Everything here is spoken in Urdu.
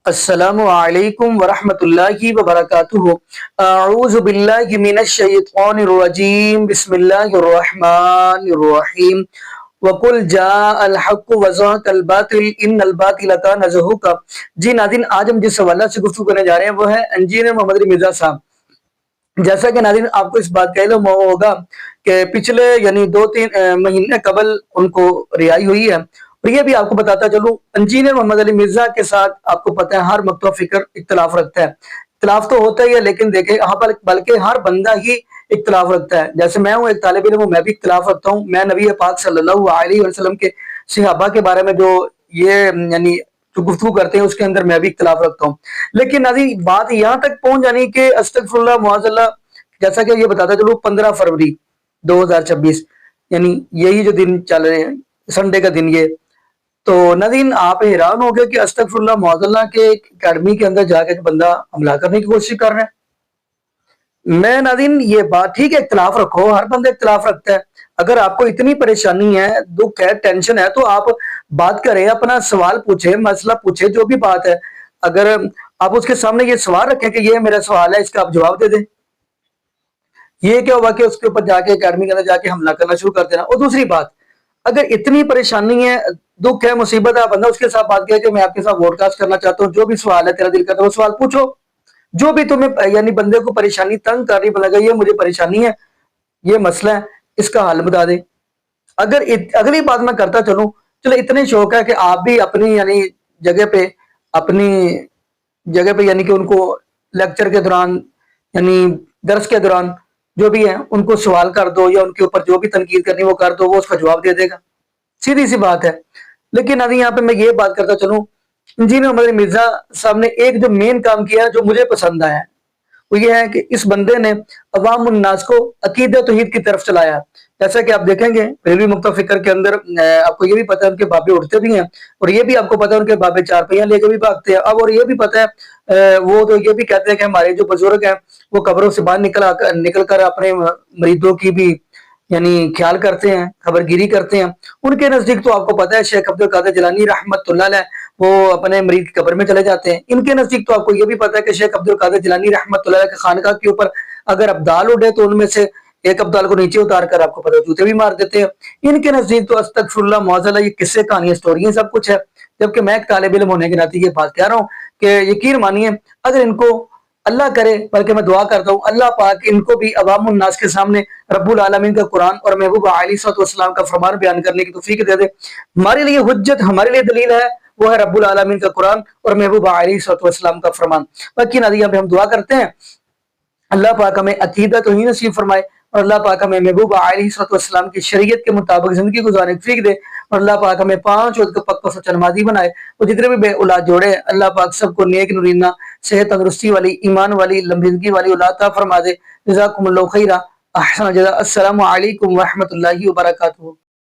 السلام علیکم ورحمۃ اللہ وبرکاتہ۔ اعوذ باللہ من الشیطان الرجیم، بسم اللہ الرحمن الرحیم۔ وَقُلْ جَاءَ الْحَقُّ وَزَهَقَ الْبَاطِلُ إِنَّ الْبَاطِلَ كَانَ زَهُوقًا۔ جی ناظرین، آج ہم جس حوالہ سے گفتگو کرنے جا رہے ہیں وہ ہے انجینئر محمد علی مرزا صاحب۔ جیسا کہ ناظرین آپ کو اس بات کا علم ہوگا کہ پچھلے یعنی 2-3 مہینے قبل ان کو رہائی ہوئی ہے، اور یہ بھی آپ کو بتاتا چلوں، انجینئر محمد علی مرزا کے ساتھ آپ کو پتہ ہے ہر مکتب فکر اختلاف رکھتا ہے۔ اختلاف تو ہوتا ہی ہے، لیکن دیکھیں یہاں پر بلکہ ہر بندہ ہی اختلاف رکھتا ہے۔ جیسے میں ہوں ایک طالب علم ہوں، میں بھی اختلاف رکھتا ہوں۔ میں نبی پاک صلی اللہ علیہ وسلم کے صحابہ کے بارے میں جو یہ یعنی جو گفتگو کرتے ہیں اس کے اندر میں بھی اختلاف رکھتا ہوں۔ لیکن ناظرین بات یہاں تک پہنچ جانی کہ استغفر اللہ معاذ اللہ، جیسا کہ یہ بتاتا چلو 15 فروری 2026 یعنی یہی جو دن چل رہے ہیں، سنڈے کا دن یہ، تو ناظرین آپ حیران ہو گئے کہ استغفر اللہ معاذ اللہ کے اکیڈمی کے اندر جا کے بندہ حملہ کرنے کی کوشش کر رہا ہے۔ میں ناظرین یہ بات ٹھیک ہے، اختلاف رکھو، ہر بندہ اختلاف رکھتا ہے۔ اگر آپ کو اتنی پریشانی ہے، دکھ ہے، ٹینشن ہے، تو آپ بات کریں، اپنا سوال پوچھیں، مسئلہ پوچھیں، جو بھی بات ہے۔ اگر آپ اس کے سامنے یہ سوال رکھیں کہ یہ میرا سوال ہے، اس کا آپ جواب دے دیں، یہ کیا ہوا کہ اس کے اوپر جا کے اکیڈمی کے اندر جا کے حملہ کرنا شروع کر دینا۔ اور دوسری بات، اگر اتنی پریشانی ہے، دکھ ہے، مصیبت ہے، بندہ اس کے ساتھ بات کیا کہ میں آپ کے ساتھ ووڈ کاسٹ کرنا چاہتا ہوں، جو بھی سوال ہے تیرا دل کرتا ہے وہ سوال پوچھو، جو بھی تمہیں یعنی بندے کو پریشانی تنگ کر رہی، بندہ یہ مجھے پریشانی ہے، یہ مسئلہ ہے، اس کا حل بتا دے۔ اگر اگلی بات میں کرتا چلوں، چلو اتنے شوق ہے کہ آپ بھی اپنی یعنی جگہ پہ یعنی کہ ان کو لیکچر کے دوران یعنی درس کے دوران جو بھی ہے ان کو سوال کر دو، یا ان کے اوپر جو بھی تنقید کرنی وہ کر دو، وہ اس کا جواب دے دے گا، سیدھی سی بات ہے۔ لیکن ابھی یہاں پہ میں یہ بات کرتا چلوں، انجینئر محمد علی مرزا صاحب نے ایک جو مین کام کیا جو مجھے پسند آیا وہ یہ ہے کہ اس بندے نے عوام الناس کو عقیدہ توحید کی طرف چلایا۔ جیسا کہ آپ دیکھیں گے ریلوی مکتب فکر کے اندر آپ کو یہ بھی پتہ ہے ان کے بابے اٹھتے بھی ہیں، اور یہ بھی آپ کو پتہ ہے ان کے بابے 4 پہیاں لے کے بھی بھاگتے ہیں۔ اب اور یہ بھی پتہ ہے وہ تو یہ بھی کہتے ہیں کہ ہمارے جو بزرگ ہیں وہ قبروں سے باہر نکل کر اپنے مریدوں کی بھی یعنی خیال کرتے ہیں، خبر گیری کرتے ہیں۔ ان کے نزدیک تو آپ کو پتہ ہے شیخ عبد القادر جیلانی رحمت اللہ علیہ وہ اپنے مریض کی قبر میں چلے جاتے ہیں۔ ان کے نزدیک تو آپ کو یہ بھی پتہ ہے کہ شیخ عبد القادر جیلانی رحمت اللہ علیہ کے خانقاہ کے اوپر اگر ابدال اڑے تو ان میں سے ایک ابدال کو نیچے اتار کر آپ کو پتہ جوتے بھی مار دیتے ہیں۔ ان کے نزدیک تو استغفر اللہ معاذ اللہ، یہ قصے کہانیاں سٹوریاں سب کچھ ہے، جبکہ میں ایک طالب علم ہونے کے ناطے یہ بات کہہ رہا ہوں کہ یقین مانیے اگر ان کو اللہ کرے، بلکہ میں دعا کرتا ہوں اللہ پاک ان کو بھی عوام الناس کے سامنے رب العالمین کا قرآن اور محبوب علیہ السلام کا فرمان بیان کرنے کی توفیق دے دے۔ ہمارے لیے حجت، ہمارے لیے دلیل ہے، وہ ہے رب العالمین کا قرآن اور محبوب علیہ السلام کا فرمان۔ باقی نادیہ پہ ہم دعا کرتے ہیں اللہ پاک ہمیں عقیدہ توحید نصیب فرمائے، اور اللہ پاک ہمیں محبوب علیہ السلام کی شریعت کے مطابق زندگی گزارنے کی توفیق دے، اور اللہ پاک ہمیں 5 وقت کا پک سچا نمازی بنائے، اور جتنے بھی بے اولاد جوڑے اللہ پاک سب کو نیک نورینہ صحت تندرستی والی، ایمان والی، لمبی زندگی والی اولاد عطا فرما دے۔ جزاکم اللہ خیرہ، احسن جزا۔ السلام علیکم ورحمۃ اللہ وبرکاتہ۔